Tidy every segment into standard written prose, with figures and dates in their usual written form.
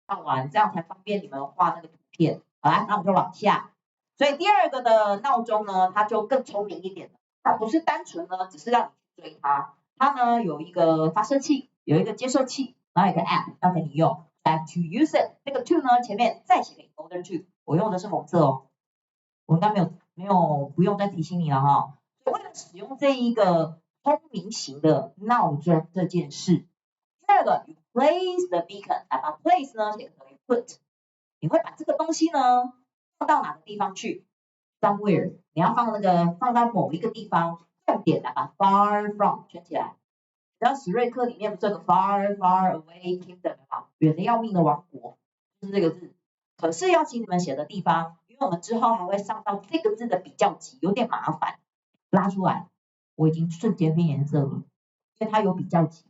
看完，这样才方便你们画那个图片。好来，那我们就往下。所以第二个的闹钟呢，它就更聪明一点了，它不是单纯呢，只是让你去追它，它呢有一个发射器，有一个接收器，然后有一个 app 要给你用。来 to use it， 这个 to 呢前面再写个 in order to， 我用的是红色哦，我应该没有不用再提醒你了哈。所以为了使用这一个聪明型的闹钟这件事，第二个 you place the beacon， 把 place 呢写成 put， 你会把这个东西呢放到哪个地方去 ？Somewhere， 你要放到某一个地方，重点把 far from 圈起来。然后史瑞克里面不是有个 far far away kingdom 吗？远的要命的王国，就是这个字。可是要请你们写的地方，因为我们之后还会上到这个字的比较级，有点麻烦。拉出来，我已经瞬间变颜色了，因为它有比较级，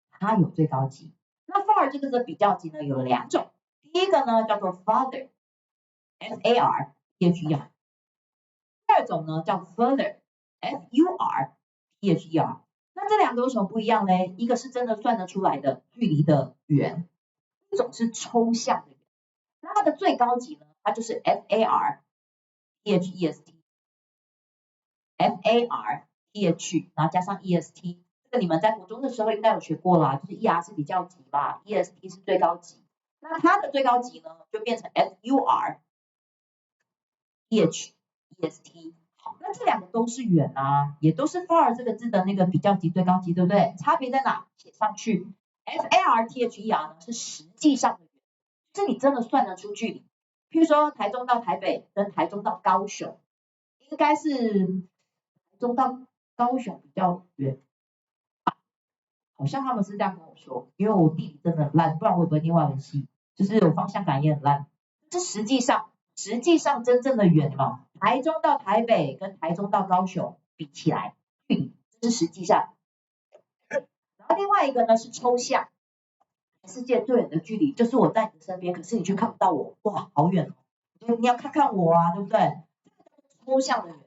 它有最高级。那 far 这个的比较级呢有两种，第一个呢叫做 father， F-A-R T-H-E-R， 第二种呢叫 further， F-U-R T-H-E-R。那这两个有什么不一样呢？一个是真的算得出来的距离的远，一种是抽象的远。那它的最高级呢，它就是 FAR THEST FAR TH， 然后加上 EST， 这个你们在国中的时候应该有学过啦，就是 ER 是比较级吧 ，EST 是最高级。那它的最高级呢，就变成 FUR THEST。那这两个都是远啊，也都是 far 这个字的那个比较级最高级，对不对？差别在哪？写上去。FARTHER 呢是实际上的远，是你真的算得出距离。譬如说台中到台北跟台中到高雄，应该是台中到高雄比较远，好像他们是这样跟我说，因为我地理真的很烂，不然我也不会念外文系，就是我方向感也很烂。这实际上真正的远嘛，台中到台北跟台中到高雄比起来，距离这是实际上。然后另外一个呢是抽象，世界最远的距离就是我在你的身边，可是你却看不到我，哇，好远哦！你要看看我啊，对不对？抽象的远，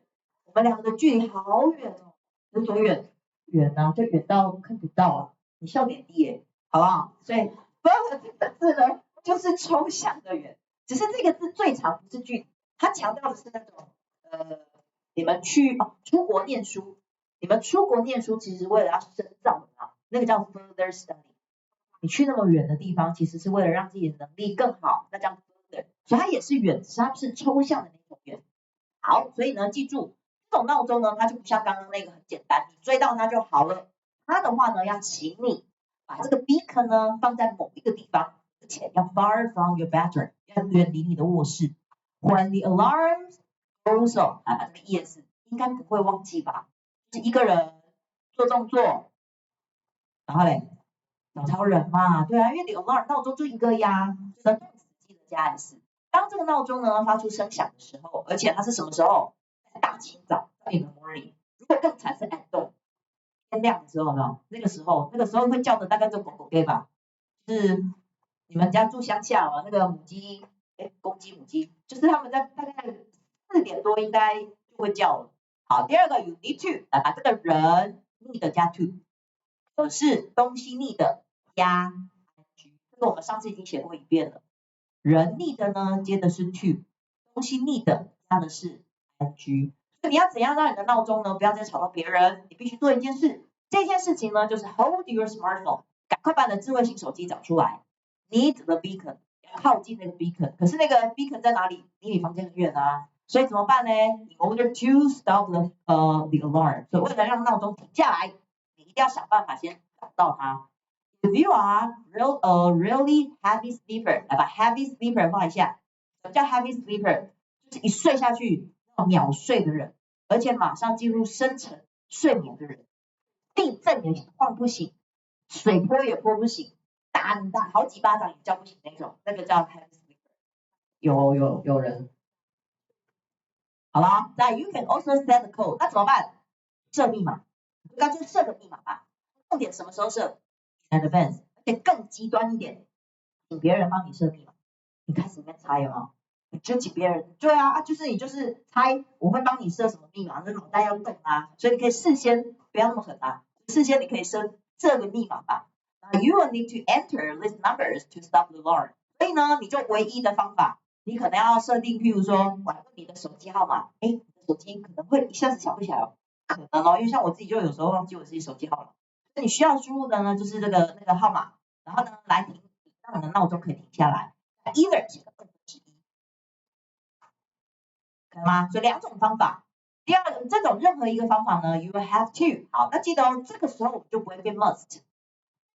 我们两个的距离好远哦，有多远？远啊，就远到看不到啊，你笑点低耶，好不好？所以 further 这个字呢，就是抽象的远。只是这个字最长不是距离，它强调的是那种你们出国念书，你们出国念书其实为了要深造的，那个叫 further study。你去那么远的地方，其实是为了让自己的能力更好，那叫 further。所以它也是远，只是它是抽象的那种远。好，所以呢，记住这种闹钟呢，它就不像刚刚那个很简单，你追到它就好了。它的话呢，要请你把这个 beacon 呢放在某一个地方。而且要 far from your bedroom， 要远离你的卧室。When the alarm goes off， 这个 ES 应该不会忘记吧？就是一个人做动作，然后嘞，小超人嘛，对啊，因为the alarm 闹钟就一个呀，所以动词记得加 s。当这个闹钟呢发出声响的时候，而且它是什么时候？在大清早 ，in the morning。如果更惨是 at dawn， 天亮的时候呢，那个时候会叫的大概就狗狗 gay 吧，就是你们家住乡下嘛，那个母鸡，公鸡母鸡，就是他们在大概4点多应该就会叫了。好，第二个 you need to 来把这个人 need 加 to， 可是东西 need 加 ing， 这个我们上次已经写过一遍了。人 need 呢接的是 to， 东西 need 加的是 ing。所以你要怎样让你的闹钟呢不要再吵到别人？你必须做一件事，这件事情呢就是 hold your smartphone， 赶快把你的智慧型手机找出来。Need the beacon， 要靠近那个 beacon， 可是那个 beacon 在哪里？离你房间很远啊，所以怎么办呢？ In order to stop the alarm， 所以为了让闹钟停下来，你一定要想办法先找到它。If you are really heavy sleeper， 来把 heavy sleeper 画一下。什么叫 heavy sleeper？ 就是一睡下去秒睡的人，而且马上进入深层睡眠的人，地震也晃不醒，水泼也泼不醒，打你打好几巴掌也叫不醒那种，那个叫 heavy sleeper。有人，好啦，再 you can also set the code， 那怎么办？设密码，干脆设个密码吧。重点什么时候设 ？In advance， 而且更极端一点，请别人帮你设密码。你开始里面猜有没有？你就请别人，对啊，就是你就是猜，我会帮你设什么密码，那脑袋要动啊，所以你可以事先不要那么狠啊，事先你可以设个密码吧。You will need to enter these numbers to stop the alarm。所以呢，你就唯一的方法，你可能要设定，譬如说，我问你的手机号码，你的手机可能会一下子想不起来哦，可能哦，因为像我自己就有时候忘记我自己手机号码，那你需要输入的呢，就是那个号码，然后呢来停，让你的闹钟可以停下来 ，either 写个1/2，可以吗？所以2种方法。第二个，这种任何一个方法呢 ，you have to。好，那记得哦，这个时候我们就不会变 must，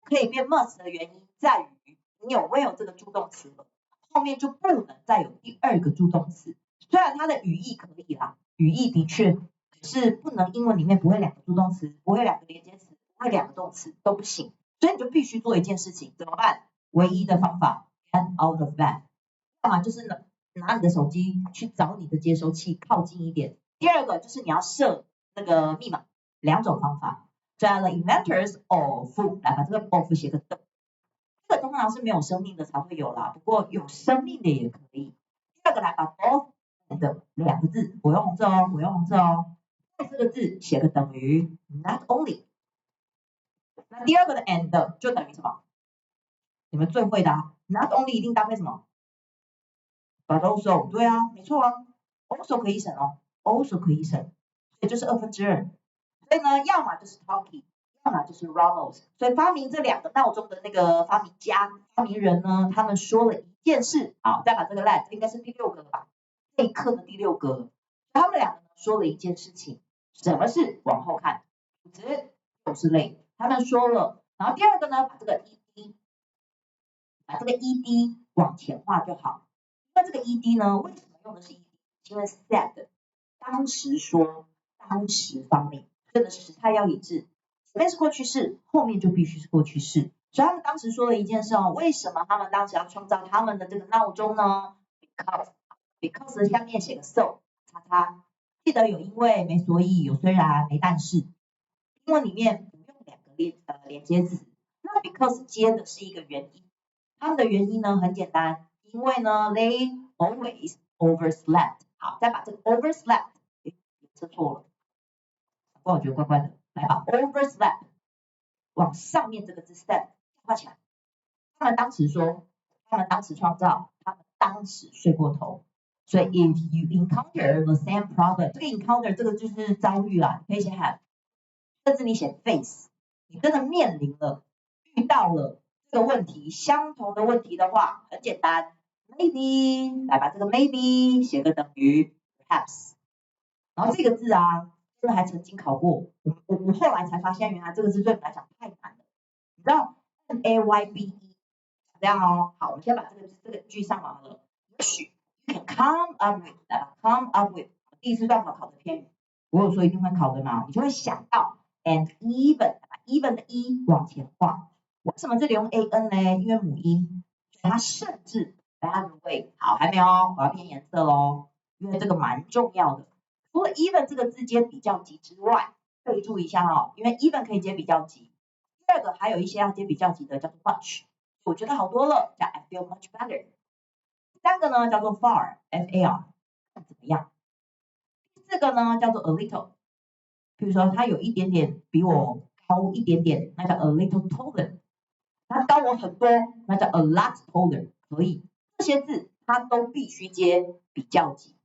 可以变 must 的原因在于你有没有这个助动词了，后面就不能再有第2个助动词。虽然它的语义可以啦，语义的确，可是不能英文里面不会2个助动词，不会2个连接词，不会2个动词都不行，所以你就必须做一件事情，怎么办？唯一的方法 ，get out of bed， 要么就是拿你的手机去找你的接收器靠近一点。第2个就是你要设那个密码，2种方法。所以呢 inventors of， 来把这个 of 写个的，这个通常是没有生命的才会有啦，不过有生命的也可以。第2个来把 of and 2个字，我用红色哦，我用红色哦，在这个字写个等于 not only。那第2个的 and 就等于什么？你们最会的啊 ，not only 一定搭配什么？ But also， 对啊，没错啊 ，also 可以省哦 ，also 可以省，也就是2/2。所以呢，要么就是 Talkie， 要么就是 Ramos。所以发明这2个闹钟的那个发明人呢，他们说了一件事，好，再把这个 let 应该是第6个了吧？这一课的第6个，他们2个说了一件事情，什么事？往后看，主词就是类，他们说了，然后第2个呢，把这个 ed 往前画就好。那这个 ed 呢，为什么用的是 ed？ 因为 said 当时说，当时发明，这个时态要一致，前面是过去式，后面就必须是过去式。所以他们当时说了一件事哦，为什么他们当时要创造他们的这个闹钟呢 ？because 下面写个 so， 叉叉，记得有因为没所以，有虽然没但是。英文里面不用2个连接词，那 because 接的是一个原因，他们的原因呢很简单，因为呢 they always overslept。好，再把这个 overslept 测错了，不过我觉得怪怪的，来把 overslept 往上面这个字 step 画起来。他们当时说，他们当时创造，他们当时睡过头。所以 if you encounter the same problem， 这个 encounter 这个就是遭遇啦，你可以写 have， 甚至你写 face， 你真的面临了，遇到了这个问题，相同的问题的话，很简单 ，maybe， 来把这个 maybe 写个等于 perhaps， 然后这个字啊，真的还曾经考过，我后来才发现，原来这个字对我来讲太难了，你知道 maybe 这样哦，好，我们先把这个句上完了，也许 you can come up with， 来吧 come up with， 第1次段考考的偏语，我有说一定会考的嘛，你就会想到 and even 的 e 往前画，为什么这里用 an 呢？因为母音，它甚至 by the way， 好，还没有哦，我要偏颜色咯，因为这个蛮重要的。除了 even 这个字接比较级之外，备注一下哦，因为 even 可以接比较级。第2个还有一些要接比较级的，叫做 much， 我觉得好多了，叫 I feel much better。第3个呢叫做 far， F-A-R， 看怎么样。第4个呢叫做 a little， 比如说他有一点点比我高一点点，那叫 a little taller。他高我很多，那叫 a lot taller， 可以。这些字它都必须接比较级，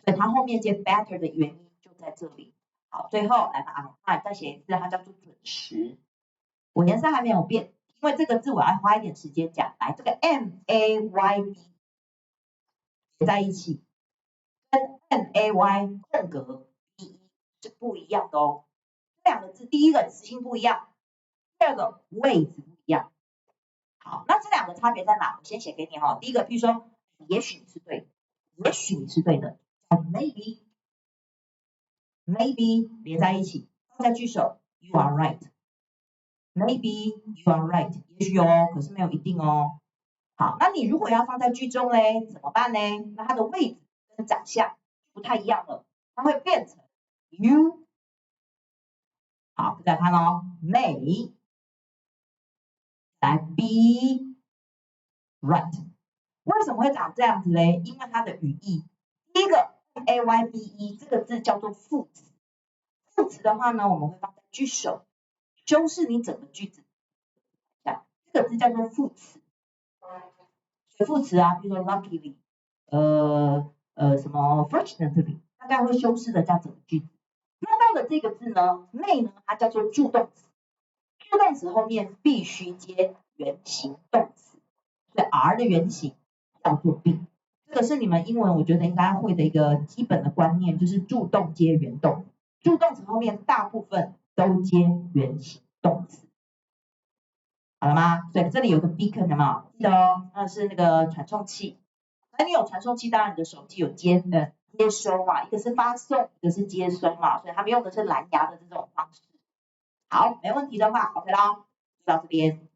所以它后面接 better 的原因就在这里。好，最后来把 on time 再写一次，它叫做准时。我颜色还没有变，因为这个字我要花一点时间讲。来，这个 maybe 在一起，跟 may 空格 be 是不一样的哦。这2个字，第1个词性不一样，第2个位置不一样。好，那这2个差别在哪？我先写给你哦。第1个，比如说，也许你是对的，也许你是对的，叫 maybe 连在一起，放在句首 ，you are right。Maybe you are right， 也许哦，可是没有一定哦。好，那你如果要放在句中嘞，怎么办呢？那它的位置跟长相不太一样了，它会变成 you。好，再看哦 ，may 来 be right。为什么会长这样子嘞？因为它的语义，第1个 maybe 这个字叫做副词，副词的话呢，我们会放在句首，修饰你整个句子。这个字叫做副词。回复词啊，比如说 luckily，什么 fortunately， 大概会修饰的叫整个句子。那到了这个字呢 ，may 呢，它叫做助动词，助动词后面必须接原形动词，所以 R 的原形叫做 be。这个是你们英文我觉得应该会的一个基本的观念，就是助动接原动，助动词后面大部分都接原形动词，好了吗？所以这里有个 beacon 有没有？记得哦，那是那个传送器。那你有传送器，当然你的手机有接收嘛，一个是发送，一个是接收嘛，所以他们用的是蓝牙的这种方式。好，没问题的话 ，OK 咯，就到这边。